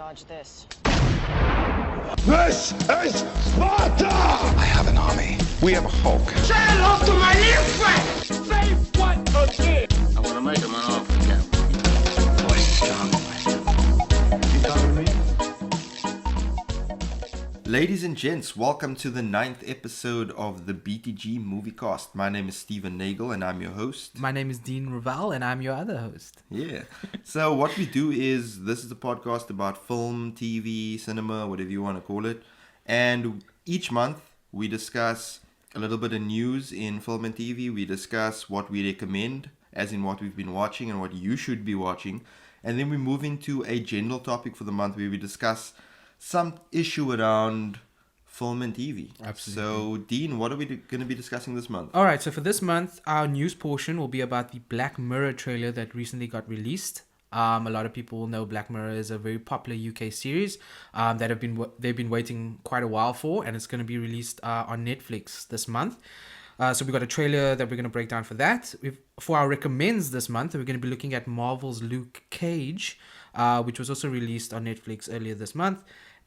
dodge this. This is Sparta! I have an army. We have a Hulk. Say hello to my little friend! Say what again? I want to make him an offer again. Voice is strong. You talking to me? Ladies and gents, welcome to the 9th episode of the BTG MovieCast. My name is Stephen Nagel and I'm your host. My name is Dean Raval and I'm your other host. Yeah. So what we do is, this is a podcast about film, TV, cinema, whatever you want to call it. And each month we discuss a little bit of news in film and TV. We discuss what we recommend, as in what we've been watching and what you should be watching. And then we move into a general topic for the month where we discuss some issue around film and TV. Absolutely. So, Dean, what are we going to be discussing this month? All right, so for this month, our news portion will be about the Black Mirror trailer that recently got released. A lot of people will know Black Mirror is a very popular UK series that they've been waiting quite a while for, and it's going to be released on Netflix this month. So we've got a trailer that we're going to break down for that. For our recommends this month, we're going to be looking at Marvel's Luke Cage, which was also released on Netflix earlier this month,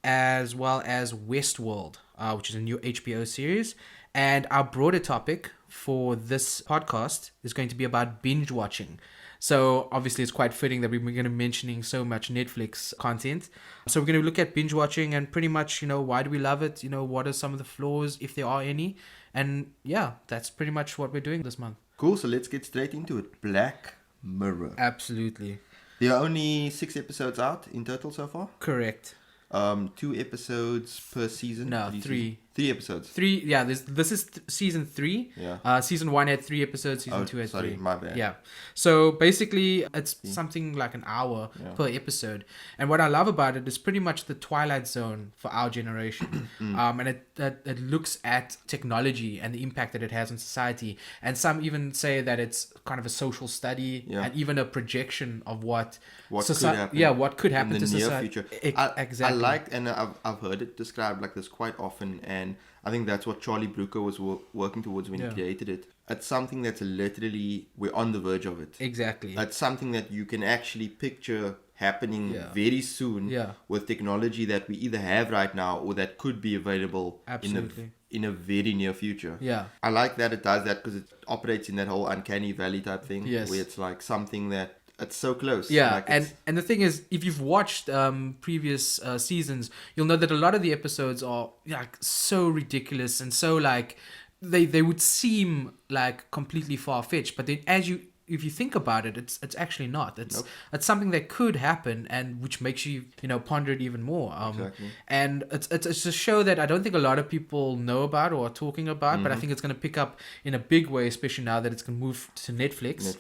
as well as Westworld, which is a new HBO series. And our broader topic for this podcast is going to be about binge watching. So obviously it's quite fitting that we're going to be mentioning so much Netflix content. So we're going to look at binge watching and pretty much, why do we love it? What are some of the flaws, if there are any? And yeah, that's pretty much what we're doing this month. Cool, so let's get straight into it. Black Mirror. Absolutely. There are only 6 episodes out in total so far. Correct. 2 episodes per season. No, 3. 3 episodes. 3, yeah, this is season 3. Yeah. Season 1 had 3 episodes, season 2 had 3. Sorry, my bad. Yeah. So basically, it's something like an hour per episode. And what I love about it is pretty much the Twilight Zone for our generation. And it looks at technology and the impact that it has on society. And some even say that it's kind of a social study and even a projection of what could happen. Yeah, what could happen in the to near society. future. Exactly. I liked, and I've heard it described like this quite often, and I think that's what Charlie Brooker was working towards when he created it. It's something that's literally, we're on the verge of it. Exactly. It's something that you can actually picture happening very soon with technology that we either have right now or that could be available in a very near future. Yeah. I like that it does that because it operates in that whole uncanny valley type thing. Yes. Where it's like something that it's so close. Yeah, like and the thing is, if you've watched previous seasons, you'll know that a lot of the episodes are like so ridiculous and so like they would seem like completely far-fetched, but then if you think about it, it's actually not. It's something that could happen, and which makes you ponder it even more. Exactly. And it's a show that I don't think a lot of people know about or are talking about, but I think it's going to pick up in a big way, especially now that it's going to move to Netflix.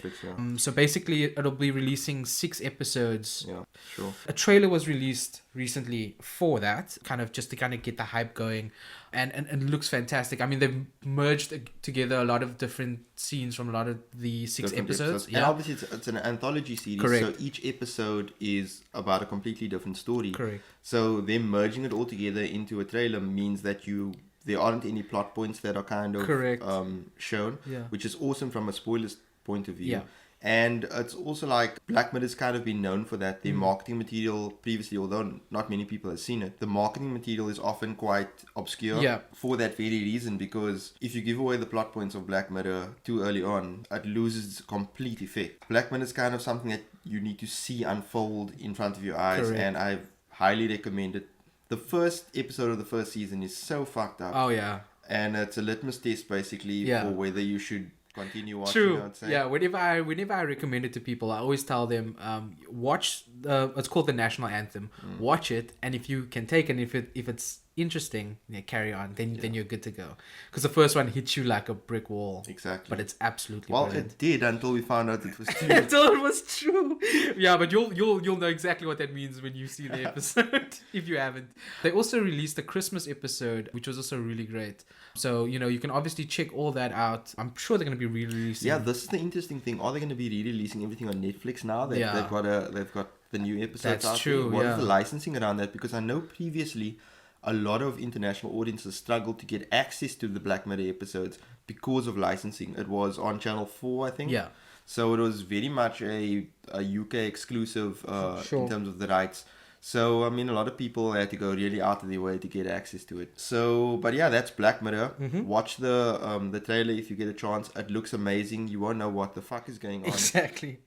So basically, it'll be releasing 6 episodes. Yeah, sure. A trailer was released recently for that, just to get the hype going. And it looks fantastic. I mean, they've merged together a lot of different scenes from a lot of the 6 episodes. And obviously it's an anthology series. Correct. So each episode is about a completely different story. Correct. So them merging it all together into a trailer means that there aren't any plot points that are kind of Correct. Shown, which is awesome from a spoilers point of view. Yeah. And it's also like Black Mirror's kind of been known for that. Their marketing material previously, although not many people have seen it, the marketing material is often quite obscure for that very reason, because if you give away the plot points of Black Mirror too early on, it loses its complete effect. Black Mirror is kind of something that you need to see unfold in front of your eyes. Correct. And I highly recommend it. The first episode of the first season is so fucked up. Oh, yeah. And it's a litmus test basically for whether you should continue watching. True. I would say. Yeah. Whenever I recommend it to people, I always tell them, watch it's called the National Anthem. Watch it, and if you can take it, if it's interesting, carry on. Then you're good to go. Because the first one hits you like a brick wall. Exactly. But it's absolutely brilliant. It did until we found out it was true. Until it was true. Yeah, but you'll know exactly what that means when you see the episode. If you haven't. They also released a Christmas episode, which was also really great. So you can obviously check all that out. I'm sure they're going to be re-releasing. Yeah, this is the interesting thing. Are they going to be re-releasing everything on Netflix now? They've got the new episodes. That's true. What is the licensing around that? Because I know previously a lot of international audiences struggled to get access to the Black Mirror episodes because of licensing. It was on Channel 4, I think. Yeah. So it was very much a UK exclusive in terms of the rights. So, I mean, a lot of people had to go really out of their way to get access to it. So, but yeah, that's Black Mirror. Watch the trailer if you get a chance. It looks amazing. You won't know what the fuck is going on. Exactly.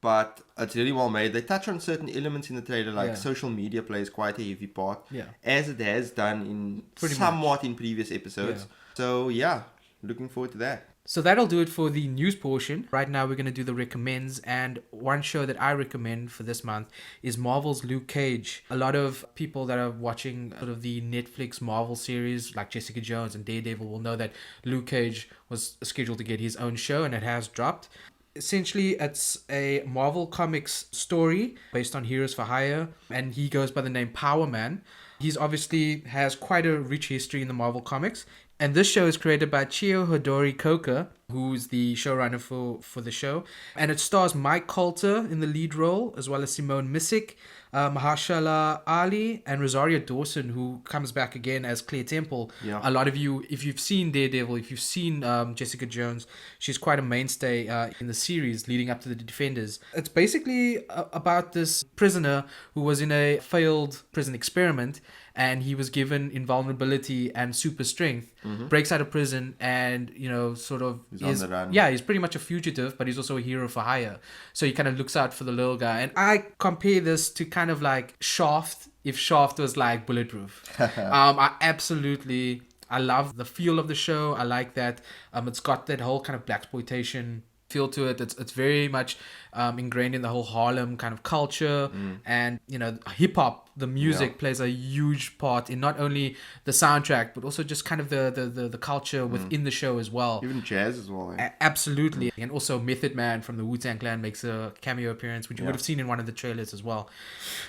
But it's really well made. They touch on certain elements in the trailer, like Yeah. social media plays quite a heavy part. Yeah. As it has done in Pretty somewhat in previous episodes. Yeah. So, yeah, looking forward to that. So that'll do it for the news portion. Right now we're going to do the recommends, and one show that I recommend for this month is Marvel's Luke Cage. A lot of people that are watching sort of the Netflix Marvel series like Jessica Jones and Daredevil will know that Luke Cage was scheduled to get his own show, and it has dropped. Essentially, it's a Marvel Comics story based on Heroes for Hire, and he goes by the name Power Man. He's obviously has quite a rich history in the Marvel Comics. And this show is created by Chio Hodori Coker, who's the showrunner for the show. And it stars Mike Colter in the lead role, as well as Simone Missick, Mahershala Ali, and Rosario Dawson, who comes back again as Claire Temple. Yeah. A lot of you, if you've seen Daredevil, if you've seen Jessica Jones, she's quite a mainstay in the series leading up to the Defenders. It's basically about this prisoner who was in a failed prison experiment, and he was given invulnerability and super strength, breaks out of prison, and, you know, sort of He's on the run. Yeah, he's pretty much a fugitive, but he's also a hero for hire. So he kind of looks out for the little guy. And I compare this to kind of like Shaft, if Shaft was like Bulletproof. I love the feel of the show. I like that. It's got that whole kind of blaxploitation feel to it. It's very much ingrained in the whole Harlem kind of culture, and, you know, hip hop. The music plays a huge part in not only the soundtrack, but also just kind of the culture within the show as well. Even jazz as well. Absolutely. And also Method Man from the Wu-Tang Clan makes a cameo appearance, which you would have seen in one of the trailers as well.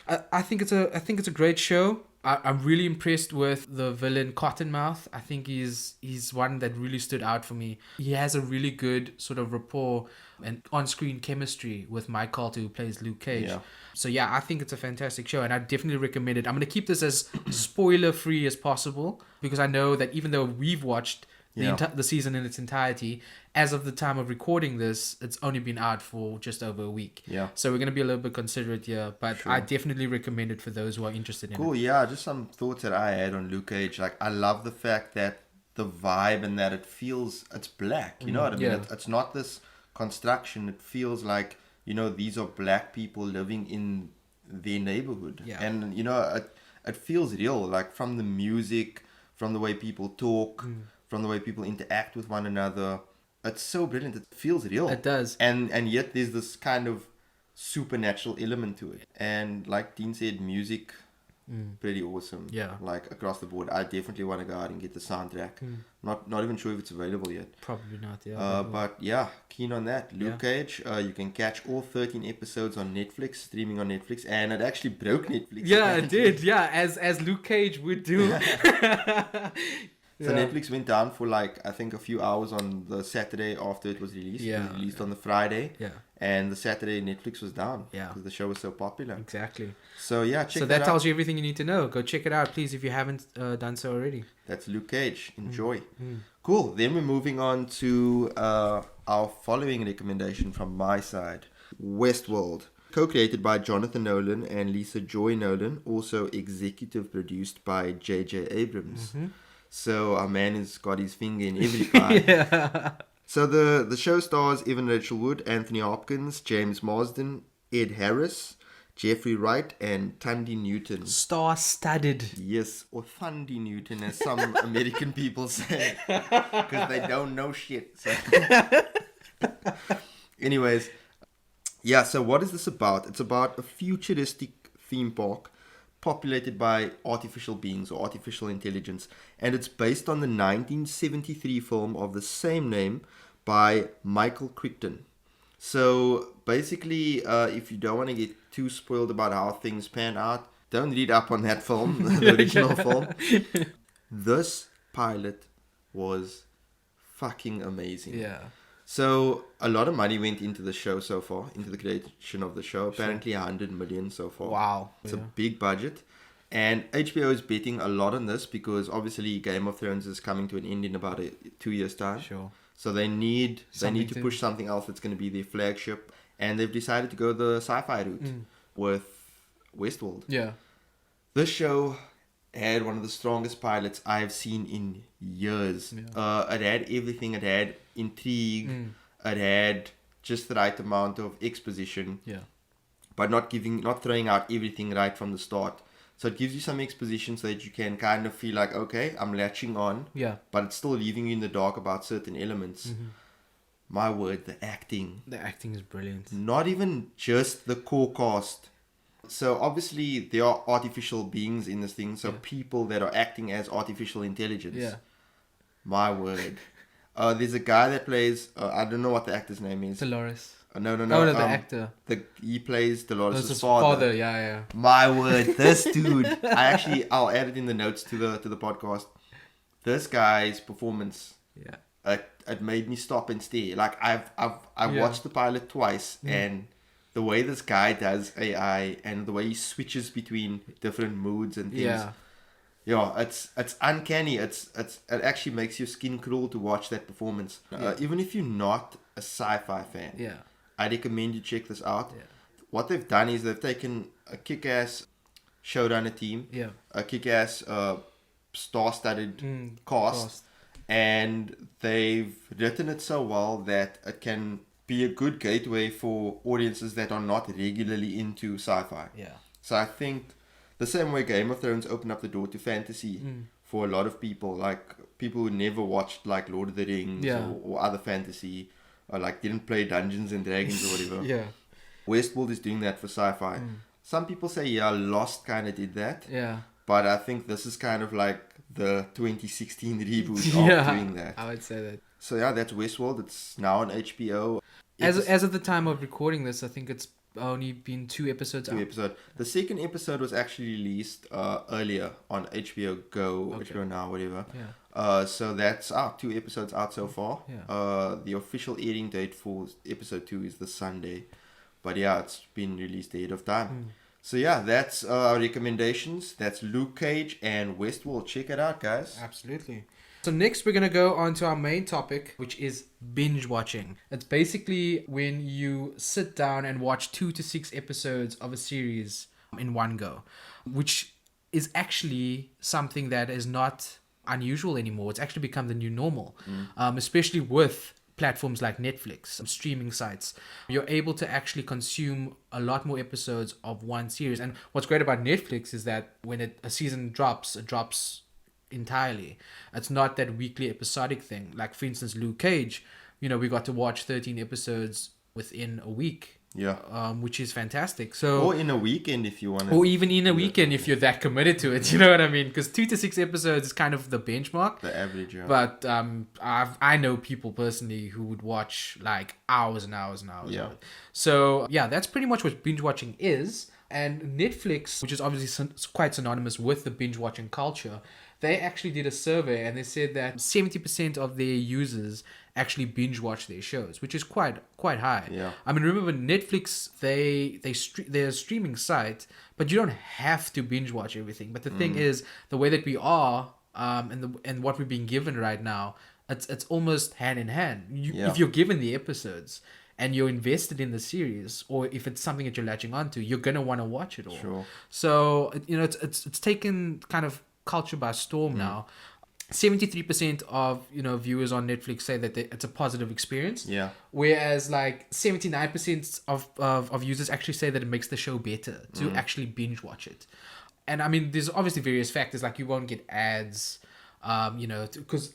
I think it's a great show. I'm really impressed with the villain Cottonmouth. I think he's one that really stood out for me. He has a really good sort of rapport and on-screen chemistry with Mike Colter, who plays Luke Cage. Yeah. So yeah, I think it's a fantastic show, and I definitely recommend it. I'm going to keep this as spoiler-free as possible, because I know that even though we've watched the season in its entirety, as of the time of recording this, it's only been out for just over a week. Yeah. So we're going to be a little bit considerate here, but I definitely recommend it for those who are interested in it. Cool, yeah, just some thoughts that I had on Luke Cage. Like, I love the fact that the vibe and that it's black, you know what I mean? Yeah. It's not this construction. It feels like, you know, these are black people living in their neighborhood. Yeah. And, you know, it feels real, like from the music, from the way people talk, from the way people interact with one another. It's so brilliant. It feels real. It does. And yet there's this kind of supernatural element to it. And like Dean said, music, pretty awesome. Yeah. Like across the board. I definitely want to go out and get the soundtrack. Not even sure if it's available yet. Probably not, yeah. But yeah, keen on that. Luke Cage, you can catch all 13 episodes on Netflix, streaming on Netflix, and it actually broke Netflix. Yeah, it did. Yeah, as Luke Cage would do. So Netflix went down for like, I think, a few hours on the Saturday after it was released. Yeah. It was released on the Friday. Yeah. And the Saturday Netflix was down. Yeah. Because the show was so popular. Exactly. So yeah, check So that that out. tells you everything you need to know. Go check it out, please, if you haven't done so already. That's Luke Cage. Enjoy. Cool. Then we're moving on to our following recommendation from my side. Westworld. Co-created by Jonathan Nolan and Lisa Joy Nolan. Also executive produced by J.J. Abrams. So our man has got his finger in every pie. So the show stars Evan Rachel Wood, Anthony Hopkins, James Marsden, Ed Harris, Jeffrey Wright, and Tandy Newton. Star-studded. Yes, or Thundy Newton, as some American people say, because they don't know shit. So. Anyways, yeah, so what is this about? It's about a futuristic theme park populated by artificial beings or artificial intelligence, and it's based on the 1973 film of the same name by Michael Crichton. So basically, if you don't want to get too spoiled about how things pan out, don't read up on that film, the original film. This pilot was fucking amazing. Yeah. So a lot of money went into the show so far, into the creation of the show. Apparently 100 million so far. Wow. It's a big budget. And HBO is betting a lot on this because obviously Game of Thrones is coming to an end in about 2 years' time. Sure. So they need to push something else that's going to be their flagship. And they've decided to go the sci-fi route with Westworld. Yeah. This show had one of the strongest pilots I've seen in years. Yeah. It had everything. It had intrigue. It had just the right amount of exposition. Yeah. But not throwing out everything right from the start. So it gives you some exposition so that you can kind of feel like, okay, I'm latching on. Yeah. But it's still leaving you in the dark about certain elements. My word, the acting. The acting is brilliant. Not even just the core cast. So obviously there are artificial beings in this thing. So people that are acting as artificial intelligence. Yeah. My word. There's a guy that plays, I don't know what the actor's name is. Dolores. No. Oh, no, the actor. He plays Dolores' His father. Yeah. My word, this dude. I'll add it in the notes to the podcast. This guy's performance. Yeah. It made me stop and stare. Like I watched the pilot twice, and the way this guy does AI and the way he switches between different moods and things. Yeah, it's uncanny. It actually makes your skin crawl to watch that performance. Even if you're not a sci-fi fan. Yeah. I recommend you check this out. Yeah. What they've done is they've taken a kick-ass showrunner team, a kick-ass star-studded cast, and they've written it so well that it can be a good gateway for audiences that are not regularly into sci-fi. Yeah. So I think the same way Game of Thrones opened up the door to fantasy for a lot of people, like people who never watched like Lord of the Rings or other fantasy, or like didn't play Dungeons and Dragons or whatever. Yeah. Westworld is doing that for sci-fi. Some people say, Lost kind of did that. Yeah. But I think this is kind of like the 2016 reboot of doing that. I would say that. So yeah, that's Westworld. It's now on HBO. As of the time of recording this, I think it's only been 2 episodes out. The second episode was actually released earlier on HBO Go, HBO Now, whatever. Yeah. So that's out. 2 episodes out so far. Yeah. The official airing date for episode 2 is this Sunday. But yeah, it's been released ahead of time. So yeah, that's our recommendations. That's Luke Cage and Westworld. Check it out, guys. Absolutely. So next we're going to go on to our main topic, which is binge watching. It's basically when you sit down and watch 2 to 6 episodes of a series in one go, which is actually something that is not unusual anymore. It's actually become the new normal, especially with platforms like Netflix, streaming sites. You're able to actually consume a lot more episodes of one series. And what's great about Netflix is that when a season drops, it drops entirely. It's not that weekly episodic thing. Like, for instance, Luke Cage, we got to watch 13 episodes within a week. Yeah. Which is fantastic. So, or in a weekend if you want to. Or even in a weekend if you're that committed to it. You know what I mean? Because 2 to 6 episodes is kind of the benchmark. The average, yeah. But I know people personally who would watch like hours and hours and hours. Yeah. So yeah, that's pretty much what binge watching is. And Netflix, which is obviously quite synonymous with the binge watching culture, they actually did a survey and they said that 70% of their users actually binge watch their shows, which is quite high. Yeah. I mean, remember Netflix, they're a streaming site, but you don't have to binge watch everything. But the thing is, the way that we are, and what we're being given right now, it's almost hand in hand. If you're given the episodes and you're invested in the series, or if it's something that you're latching onto, you're gonna want to watch it all. Sure. So it's taken kind of culture by storm now. 73% of viewers on Netflix say that it's a positive experience. Yeah. Whereas like 79% of users actually say that it makes the show better to actually binge watch it. And I mean, there's obviously various factors, like you won't get ads, because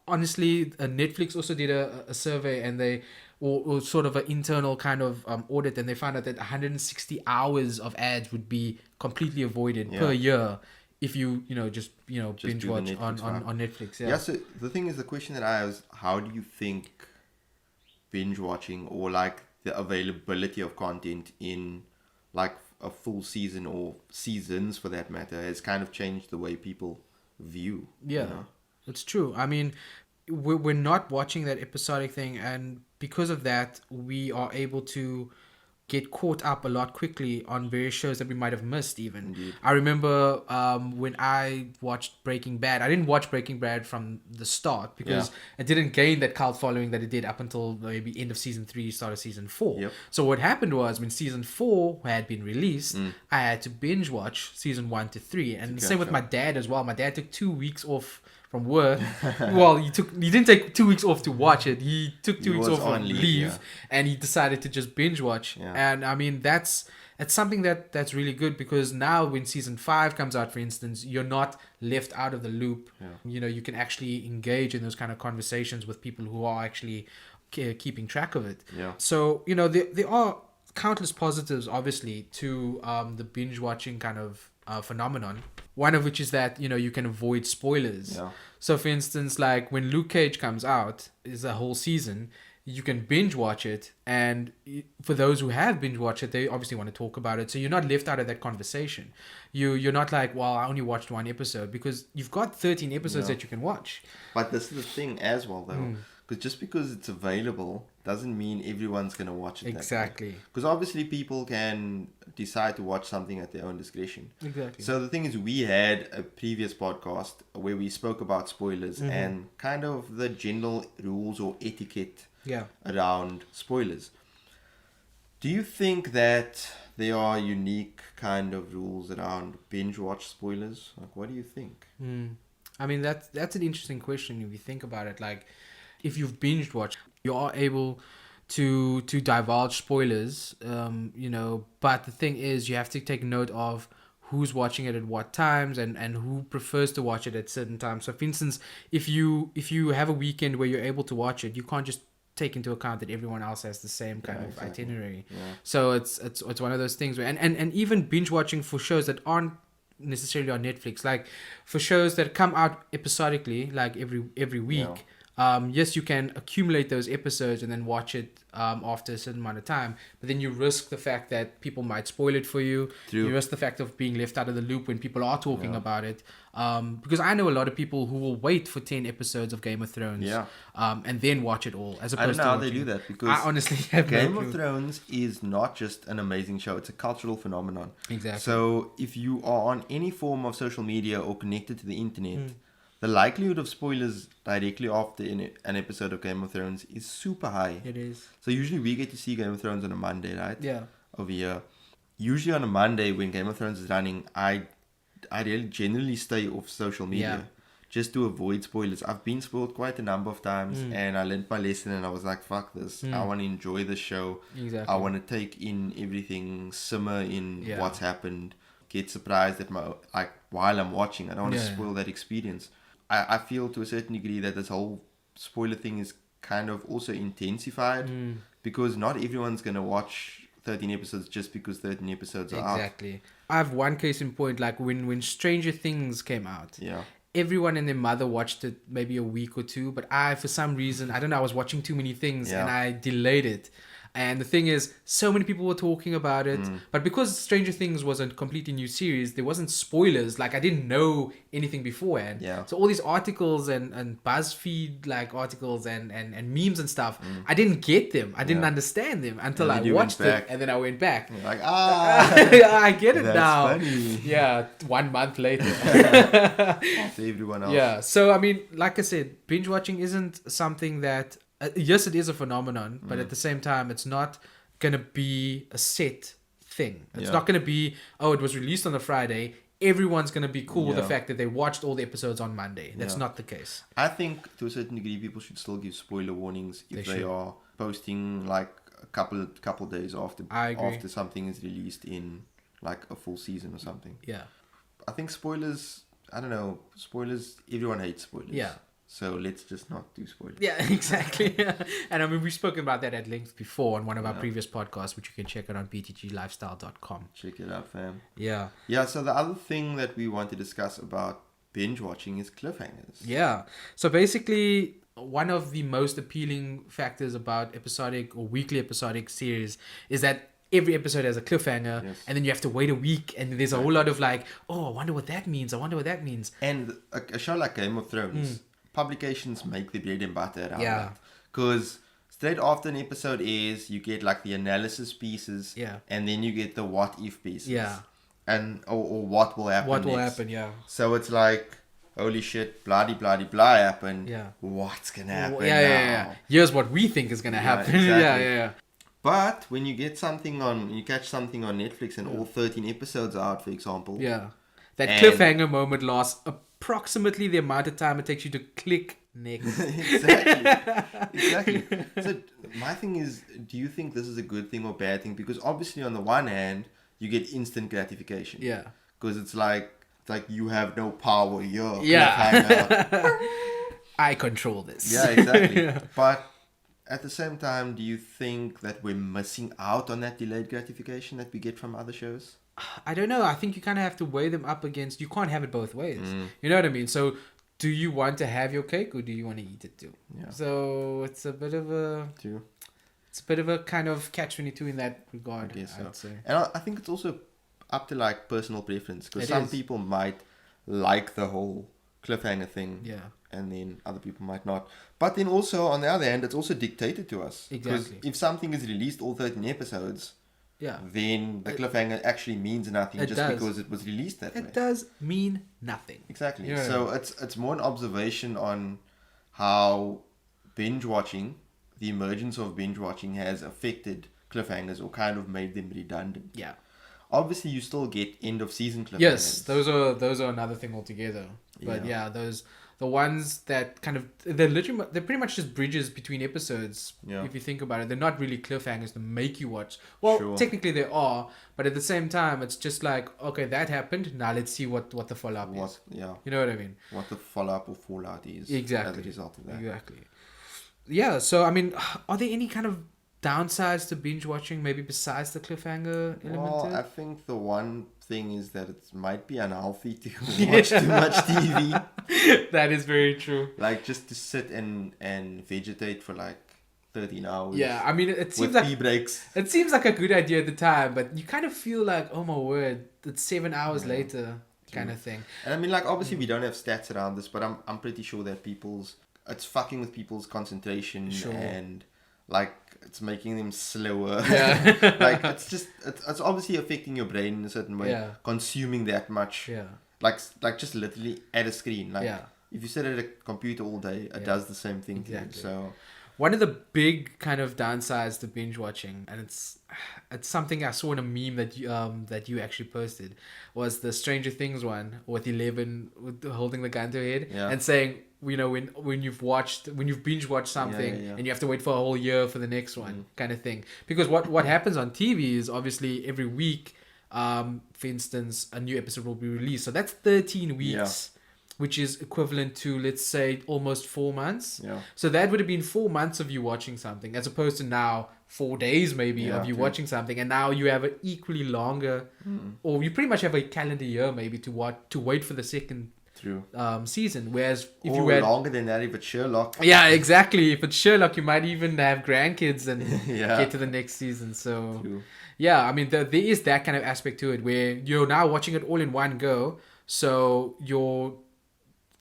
honestly, Netflix also did a survey and they or sort of an internal kind of audit, and they found out that 160 hours of ads would be completely avoided per year if you just binge watch on Netflix. Yeah. So the thing is, the question that I have is, how do you think binge watching or like the availability of content in like a full season or seasons for that matter has kind of changed the way people view? It's true. I mean, we're not watching that episodic thing, and because of that, we are able to get caught up a lot quickly on various shows that we might have missed even. Indeed. I remember when I watched Breaking Bad, I didn't watch Breaking Bad from the start because it didn't gain that cult following that it did up until maybe end of season 3, start of season 4. Yep. So what happened was when season 4 had been released, I had to binge watch season 1 to 3. And the same with my dad as well. My dad took 2 weeks off from work. Well, he didn't take 2 weeks off to watch it. He took 2 weeks off on leave, and he decided to just binge watch. Yeah. And I mean, it's something that's really good because now when season 5 comes out, for instance, you're not left out of the loop. Yeah. You know, you can actually engage in those kind of conversations with people who are actually keeping track of it. Yeah. So, you know, there are countless positives, obviously, to the binge watching kind of phenomenon. One of which is that, you know, you can avoid spoilers. Yeah. So, for instance, like when Luke Cage comes out, is a whole season, you can binge watch it. And for those who have binge watched it, they obviously want to talk about it. So you're not left out of that conversation. You're not like, well, I only watched 1 episode, because you've got 13 episodes that you can watch. But this is the thing as well, though. Because just because it's available doesn't mean everyone's going to watch it. Exactly. Because obviously people can decide to watch something at their own discretion. Exactly. So the thing is, we had a previous podcast where we spoke about spoilers and kind of the general rules or etiquette around spoilers. Do you think that there are unique kind of rules around binge watch spoilers? Like, what do you think? I mean, that's an interesting question if you think about it. Like, if you've binge watched, you are able to divulge spoilers, you know, but the thing is, you have to take note of who's watching it at what times and who prefers to watch it at certain times. So, for instance, if you have a weekend where you're able to watch it, you can't just take into account that everyone else has the same kind of itinerary. Yeah. So it's one of those things where, and even binge watching for shows that aren't necessarily on Netflix, like for shows that come out episodically, like every week. Yeah. Yes, you can accumulate those episodes and then watch it after a certain amount of time, but then you risk the fact that people might spoil it for you. True. You risk the fact of being left out of the loop when people are talking about it. Because I know a lot of people who will wait for 10 episodes of Game of Thrones and then watch it all, as opposed to I don't know how they do that, because I honestly have Game of Thrones is not just an amazing show, it's a cultural phenomenon. Exactly. So if you are on any form of social media or connected to the internet, the likelihood of spoilers directly after an episode of Game of Thrones is super high. It is. So usually we get to see Game of Thrones on a Monday, right? Yeah. Over here. Usually on a Monday when Game of Thrones is running, I really generally stay off social media just to avoid spoilers. I've been spoiled quite a number of times and I learned my lesson and I was like, fuck this. I want to enjoy the show. Exactly. I want to take in everything, simmer in what's happened, get surprised at while I'm watching. I don't want to spoil that experience. I feel to a certain degree that this whole spoiler thing is kind of also intensified because not everyone's going to watch 13 episodes just because 13 episodes are out. Exactly. I have one case in point, like when Stranger Things came out. Yeah. Everyone and their mother watched it maybe a week or two, but for some reason, I don't know, I was watching too many things and I delayed it. And the thing is, so many people were talking about it, but because Stranger Things was a completely new series, there wasn't spoilers. Like, I didn't know anything beforehand. Yeah. So all these articles and BuzzFeed like articles and memes and stuff, I didn't get them. I didn't understand them until I watched it, and then I went back. You're like, I get it that's now. Funny. Yeah, 1 month later. After everyone else. Yeah. So I mean, like I said, binge watching isn't something that. Yes, it is a phenomenon, but at the same time, it's not going to be a set thing. It's not going to be, it was released on a Friday. Everyone's going to be cool with the fact that they watched all the episodes on Monday. That's not the case. I think to a certain degree, people should still give spoiler warnings if they are posting like a couple days after something is released in like a full season or something. Yeah. I think spoilers, I don't know, everyone hates spoilers. Yeah. So let's just not do spoilers. Yeah, exactly. And I mean, we've spoken about that at length before on one of our previous podcasts, which you can check out on btglifestyle.com. Check it out, fam. Yeah. Yeah, so the other thing that we want to discuss about binge watching is cliffhangers. Yeah. So basically, one of the most appealing factors about episodic or weekly episodic series is that every episode has a cliffhanger, and then you have to wait a week, and there's a whole lot of like, I wonder what that means. And a show like Game of Thrones... publications make the bread and butter out of that. Because straight after an episode airs, you get like the analysis pieces. Yeah. And then you get the what if pieces. Yeah. And or what will happen. What will next. happen? Yeah. So it's like, holy shit, blah happened. Yeah. What's gonna happen? Yeah. Here's what we think is gonna happen. Exactly. Yeah. But when you catch something on Netflix and all 13 episodes are out, for example. Yeah. That And- cliffhanger moment lasts approximately the amount of time it takes you to click next. Exactly. So my thing is, do you think this is a good thing or bad thing? Because obviously on the one hand, you get instant gratification. Yeah. Because it's like you have no power. You're Yeah. I control this. Yeah, exactly. But at the same time, do you think that we're missing out on that delayed gratification that we get from other shows? I don't know. I think you kind of have to weigh them up against. You can't have it both ways. You know what I mean? So, do you want to have your cake or do you want to eat it too? Yeah. So it's a bit of a. True. It's a bit of a kind of catch-22 in that regard. I guess so. I'd say. And I think it's also up to like personal preference, because It some is. people might like the whole cliffhanger thing. Yeah. And then other people might not. But then also, on the other hand, it's also dictated to us. Exactly. Because if something is released all 13 episodes, Yeah. then the cliffhanger actually means nothing It just does. because it was released that way. It does mean nothing. Exactly. Yeah. So it's more an observation on how binge watching, the emergence of binge watching, has affected cliffhangers or kind of made them redundant. Yeah. Obviously, you still get end of season cliffhangers. Yes, those are another thing altogether. But Yeah. the ones that kind of they're pretty much just bridges between episodes. Yeah. If you think about it, they're not really cliffhangers to make you watch. Well, Sure. technically they are, but at the same time, it's just like, okay, that happened. Now let's see what the follow up is. Yeah. You know what I mean? What the follow up or fallout is Exactly. as a result of that. Exactly. Yeah. So I mean, are there any kind of downsides to binge watching, maybe besides the cliffhanger element? Well, to I it? think the one thing is that it might be unhealthy to watch too much TV. That is very true. Like just to sit and vegetate for like 13 hours. Yeah, I mean, it seems with like pee breaks. it seems like a good idea at the time, but you kind of feel like, oh my word, it's 7 hours later, kind of thing. And I mean, like, obviously we don't have stats around this, but I'm pretty sure that it's fucking with people's concentration. Sure. And like it's making them slower. Yeah. Like it's obviously affecting your brain in a certain way. Yeah. Consuming that much. Yeah. Like just literally at a screen. Like Yeah. if you sit at a computer all day, it does the same thing to you. Exactly. So One of the big kind of downsides to binge watching, and it's something I saw in a meme that you actually posted, was the Stranger Things one with 11 holding the gun to her head and saying, you know, when you've binge watched something and you have to wait for a whole year for the next one, kind of thing. Because what happens on TV is obviously every week, for instance, a new episode will be released. So that's 13 weeks. Which is equivalent to, let's say, almost 4 months. Yeah. So that would have been 4 months of you watching something, as opposed to now 4 days maybe of you watching something, and now you have an equally longer, or you pretty much have a calendar year maybe to wait for the second season. Whereas if you had longer than that, if it's Sherlock. Yeah, exactly. If it's Sherlock, you might even have grandkids and Yeah. get to the next season. So True. yeah, I mean there is that kind of aspect to it where you're now watching it all in one go. So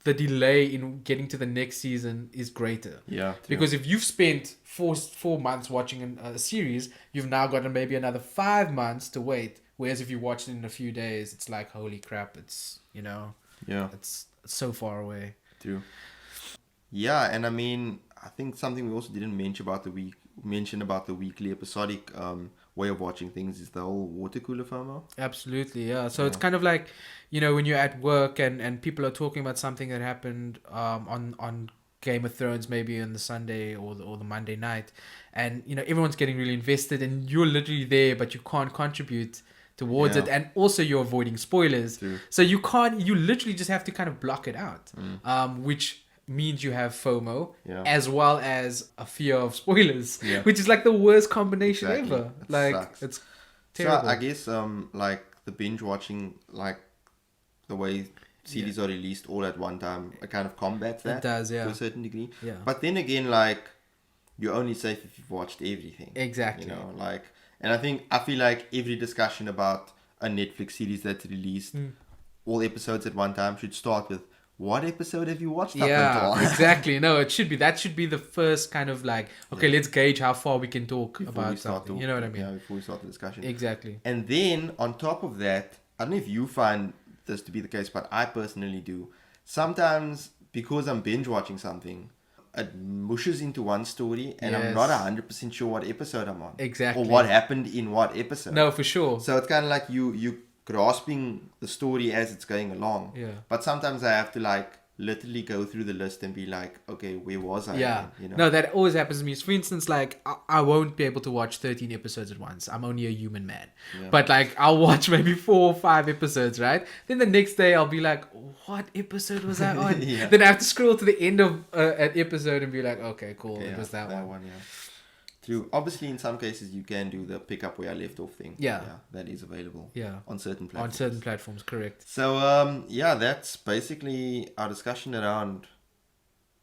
the delay in getting to the next season is greater. Yeah. Because if you've spent four months watching a series, you've now got maybe another 5 months to wait. Whereas if you watch it in a few days, it's like, holy crap, it's, you know, it's so far away. True. Yeah, and I mean, I think something we also didn't mention about the weekly episodic way of watching things is the whole water cooler FOMO. Absolutely, yeah. So it's kind of like, you know, when you're at work and people are talking about something that happened on Game of Thrones maybe on the Sunday or the Monday night, and you know everyone's getting really invested and you're literally there but you can't contribute towards it, and also you're avoiding spoilers. True. So you literally just have to kind of block it out, which means you have FOMO as well as a fear of spoilers, which is like the worst combination ever. It like sucks. it's terrible. So I guess like the binge watching, like the way series are released all at one time, it kind of combats that. It does, to a certain degree. Yeah. But then again, like you're only safe if you've watched everything. Exactly. You know, like, and I feel like every discussion about a Netflix series that's released all episodes at one time should start with, what episode have you watched up Yeah, until? exactly. No, that should be the first kind of like, okay, let's gauge how far we can talk about something. You know what I mean? Yeah, before we start the discussion. Exactly. And then on top of that, I don't know if you find this to be the case, but I personally do. Sometimes because I'm binge watching something, it mushes into one story and I'm not 100% sure what episode I'm on. Exactly. Or what happened in what episode. No, for sure. So it's kind of like you grasping the story as it's going along. Yeah. But sometimes I have to like literally go through the list and be like, okay, where was I? Yeah. Again? You know? No, that always happens to me. For instance, like I won't be able to watch 13 episodes at once. I'm only a human man. Yeah. But like I'll watch maybe 4 or 5 episodes, right? Then the next day I'll be like, what episode was I on? Yeah. Then I have to scroll to the end of an episode and be like, okay, cool. Okay, it was that one. Yeah. True. Obviously, in some cases, you can do the pick up where I left off thing. Yeah. That is available. Yeah. On certain platforms. On certain platforms, correct. So, that's basically our discussion around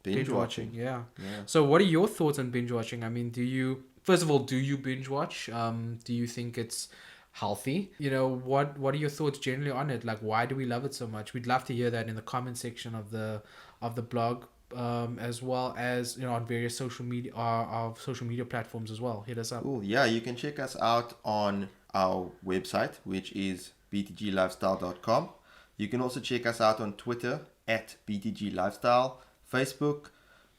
binge watching. Yeah. Yeah. So what are your thoughts on binge watching? I mean, do you binge watch? Do you think it's healthy? You know, what are your thoughts generally on it? Like, why do we love it so much? We'd love to hear that in the comment section of the blog, as well as, you know, on various social media platforms as well. Hit us up. Cool. Yeah, you can check us out on our website, which is btglifestyle.com. You can also check us out on Twitter at btglifestyle, Facebook,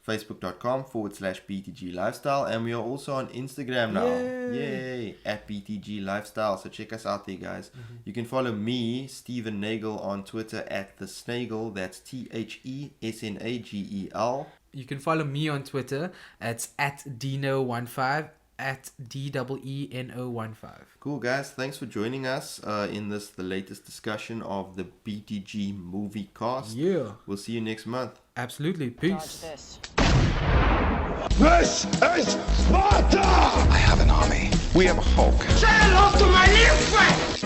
facebook.com/BTG Lifestyle, and we are also on Instagram now. Yay! At BTG Lifestyle. So check us out there, guys. You can follow me, Stephen Nagel, on Twitter at the Snagel. That's THESNAGEL. You can follow me on Twitter. It's at Dino15, at DEENO15. Cool, guys. Thanks for joining us in the latest discussion of the BTG MovieCast. Yeah. We'll see you next month. Absolutely. Peace. This. This is Sparta! I have an army. We have a Hulk. Say hello to my new friend!